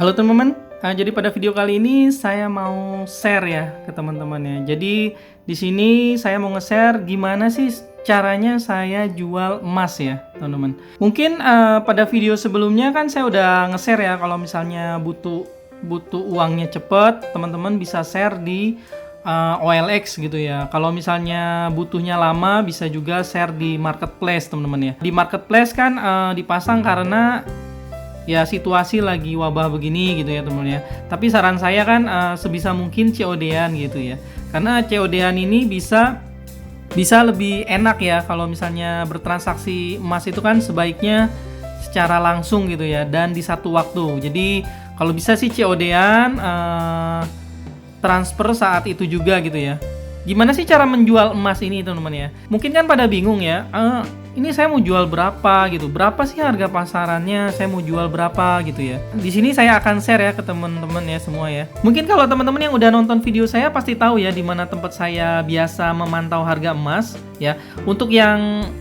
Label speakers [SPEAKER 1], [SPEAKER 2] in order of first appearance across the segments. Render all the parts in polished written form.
[SPEAKER 1] Halo teman-teman, jadi pada video kali ini saya mau share ya ke teman-teman ya. Jadi di sini saya mau nge-share gimana sih caranya saya jual emas ya teman-teman. Mungkin pada video sebelumnya kan saya udah nge-share ya kalau misalnya butuh uangnya cepet, teman-teman bisa share di OLX gitu ya. Kalau misalnya butuhnya lama bisa juga share di marketplace teman-teman ya. Di marketplace kan dipasang karena ya situasi lagi wabah begini gitu ya teman-teman ya. Tapi saran saya kan sebisa mungkin COD-an gitu ya. Karena COD-an ini bisa lebih enak ya kalau misalnya bertransaksi emas itu kan sebaiknya secara langsung gitu ya dan di satu waktu. Jadi kalau bisa sih COD-an transfer saat itu juga gitu ya. Gimana sih cara menjual emas ini teman-teman ya? Mungkin kan pada bingung ya. Ini saya mau jual berapa gitu, berapa sih harga pasarannya, saya mau jual berapa gitu ya. Di sini saya akan share ya ke teman-teman ya semua ya. Mungkin kalau teman-teman yang udah nonton video saya pasti tahu ya di mana tempat saya biasa memantau harga emas ya. Untuk yang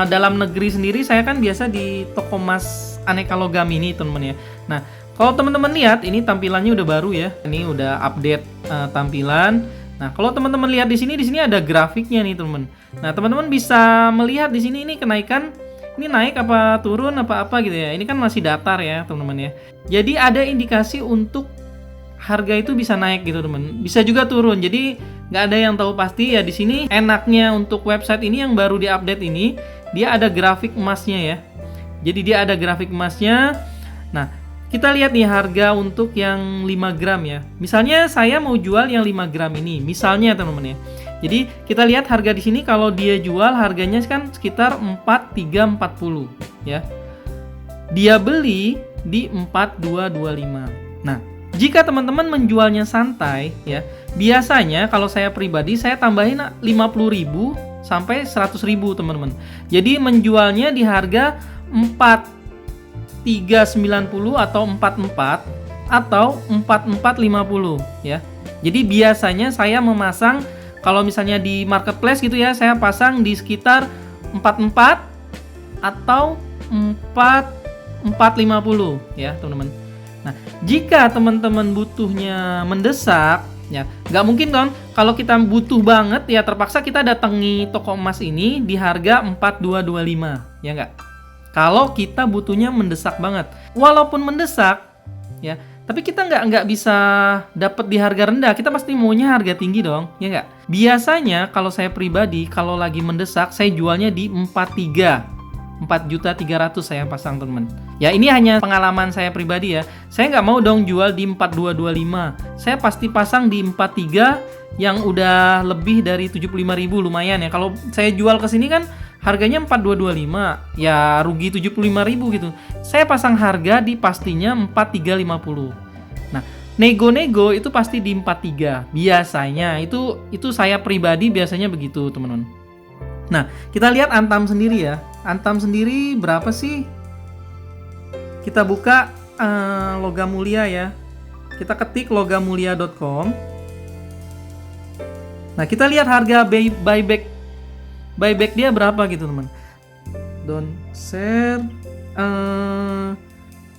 [SPEAKER 1] dalam negeri sendiri saya kan biasa di toko emas aneka logam ini teman-teman ya. Nah, kalau teman-teman lihat ini tampilannya udah baru ya. Ini udah update tampilan. Nah, kalau teman-teman lihat di sini ada grafiknya nih, teman-teman. Nah, teman-teman bisa melihat di sini ini kenaikan, ini naik apa turun apa gitu ya. Ini kan masih datar ya, teman-teman ya. Jadi ada indikasi untuk harga itu bisa naik gitu, teman. Bisa juga turun. Jadi nggak ada yang tahu pasti ya di sini. Enaknya untuk website ini yang baru diupdate ini, dia ada grafik emasnya ya. Jadi dia ada grafik emasnya. Nah, kita lihat nih harga untuk yang 5 gram ya. Misalnya saya mau jual yang 5 gram ini. Misalnya teman-teman ya. Jadi kita lihat harga di sini kalau dia jual harganya kan sekitar 4340 ya. Dia beli di 4225. Nah, jika teman-teman menjualnya santai ya, biasanya kalau saya pribadi saya tambahin 50.000 sampai 100.000 teman-teman. Jadi menjualnya di harga 390 atau 44 atau 4450 ya. Jadi biasanya saya memasang kalau misalnya di marketplace gitu ya, saya pasang di sekitar 44 atau 4450 ya, teman-teman. Nah, jika teman-teman butuhnya mendesak ya, nggak mungkin kan kalau kita butuh banget ya terpaksa kita datangi toko emas ini di harga 4225 ya nggak? Kalau kita butuhnya mendesak banget, walaupun mendesak, ya, tapi kita nggak bisa dapat di harga rendah. Kita pasti maunya harga tinggi dong, ya nggak? Biasanya kalau saya pribadi, kalau lagi mendesak, saya jualnya di 4.300.000 saya pasang teman. Ya ini hanya pengalaman saya pribadi ya. Saya nggak mau dong jual di 4225. Saya pasti pasang di 43 yang udah lebih dari 75.000 lumayan ya. Kalau saya jual ke sini kan harganya 4225, ya rugi 75.000 gitu. Saya pasang harga di pastinya 4350. Nah, nego-nego itu pasti di 43. Biasanya itu saya pribadi biasanya begitu, teman-teman. Nah, kita lihat Antam sendiri ya. Antam sendiri berapa sih? Kita buka Logam Mulia ya. Kita ketik logamulia.com. Nah, kita lihat harga buyback dia berapa gitu teman. Don't share.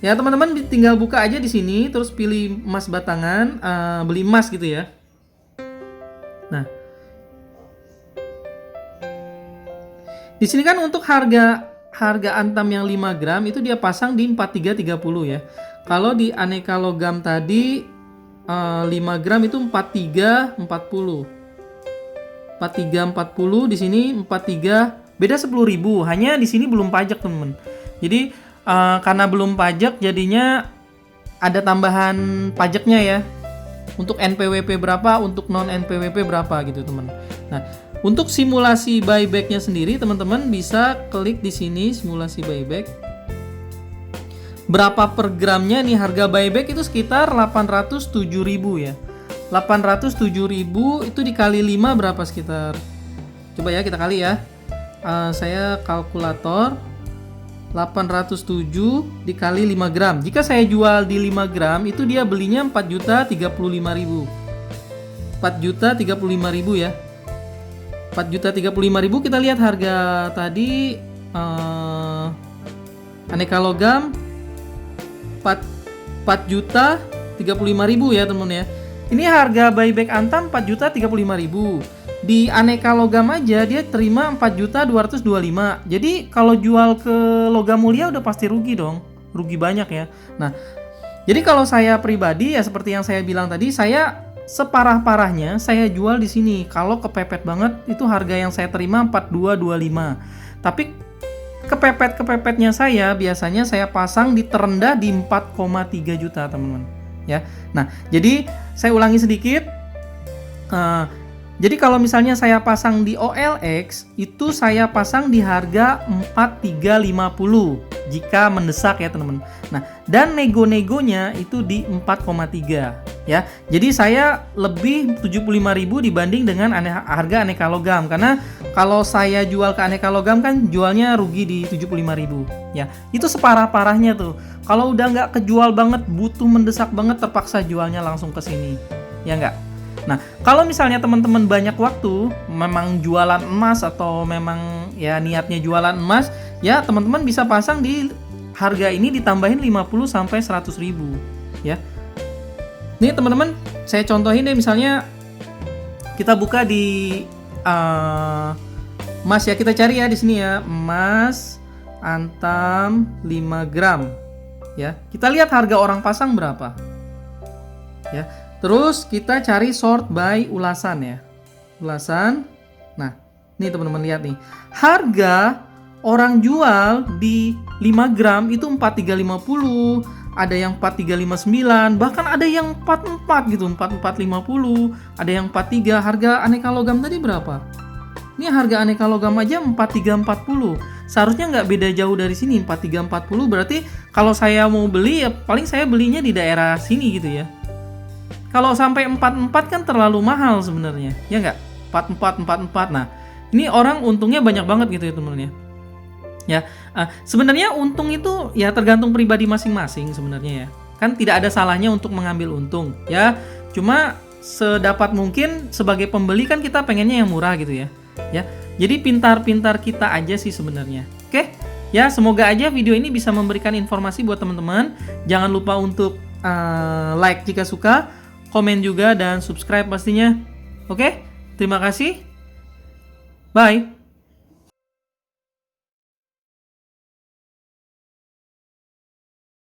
[SPEAKER 1] Ya teman-teman tinggal buka aja di sini, terus pilih emas batangan, beli emas gitu ya. Nah, di sini kan untuk harga Antam yang 5 gram itu dia pasang di 4330 ya. Kalau di aneka logam tadi 5 gram itu 4340. 4340 di sini 43 beda 10.000. Hanya di sini belum pajak, teman-teman. Jadi karena belum pajak jadinya ada tambahan pajaknya ya. Untuk NPWP berapa, untuk non NPWP berapa gitu, teman. Nah, untuk simulasi buyback-nya sendiri teman-teman bisa klik di sini simulasi buyback. Berapa per gramnya nih harga buyback itu sekitar 807.000 ya. 807.000 itu dikali 5 berapa sekitar? Coba ya kita kali ya. Saya kalkulator 807 dikali 5 gram. Jika saya jual di 5 gram itu dia belinya 4.035.000. 4.035.000 ya. 4.035.000 kita lihat harga tadi aneka logam 4.035.000 ya teman-teman ya. Ini harga buyback Antam 4.035.000. Di aneka logam aja dia terima 4.225.000. Jadi kalau jual ke logam mulia udah pasti rugi dong. Rugi banyak ya. Nah, jadi kalau saya pribadi ya seperti yang saya bilang tadi, saya separah-parahnya saya jual di sini. Kalau kepepet banget itu harga yang saya terima 4.225. Tapi kepepet-kepepetnya saya biasanya saya pasang di terendah di 4,3 juta teman-teman ya. Nah, jadi saya ulangi sedikit. Jadi kalau misalnya saya pasang di OLX itu saya pasang di harga 4.350 jika mendesak ya teman-teman. Nah, dan nego-negonya itu di 4,3 ya. Jadi saya lebih 75.000 dibanding dengan harga aneka logam, karena kalau saya jual ke aneka logam kan jualnya rugi di 75.000 ya. Itu separah-parahnya tuh. Kalau udah nggak kejual banget, butuh mendesak banget, terpaksa jualnya langsung ke sini. Ya nggak? Nah, kalau misalnya teman-teman banyak waktu, memang jualan emas atau memang ya niatnya jualan emas, ya teman-teman bisa pasang di harga ini ditambahin 50 sampai 100.000 ya. Nih teman-teman, saya contohin deh, misalnya kita buka di emas ya, kita cari ya di sini ya, emas Antam 5 gram ya. Kita lihat harga orang pasang berapa ya. Terus kita cari sort by ulasan ya. Ulasan. Nah, nih teman-teman lihat nih. Harga orang jual di 5 gram itu 4.350, ada yang 4.359, bahkan ada yang 44 gitu, 4450, ada yang 43. Harga aneka logam tadi berapa? Ini harga aneka logam aja 4340. Seharusnya nggak beda jauh dari sini, 4340. Berarti kalau saya mau beli ya paling saya belinya di daerah sini gitu ya. Kalau sampai 44 kan terlalu mahal sebenarnya, ya nggak? 44. Nah, ini orang untungnya banyak banget gitu ya teman-teman ya. Sebenarnya untung itu ya tergantung pribadi masing-masing sebenarnya ya. Kan tidak ada salahnya untuk mengambil untung ya. Cuma sedapat mungkin sebagai pembeli kan kita pengennya yang murah gitu ya. Ya. Jadi pintar-pintar kita aja sih sebenarnya. Oke? Ya, semoga aja video ini bisa memberikan informasi buat teman-teman. Jangan lupa untuk like jika suka, komen juga, dan subscribe pastinya. Oke? Terima kasih. Bye.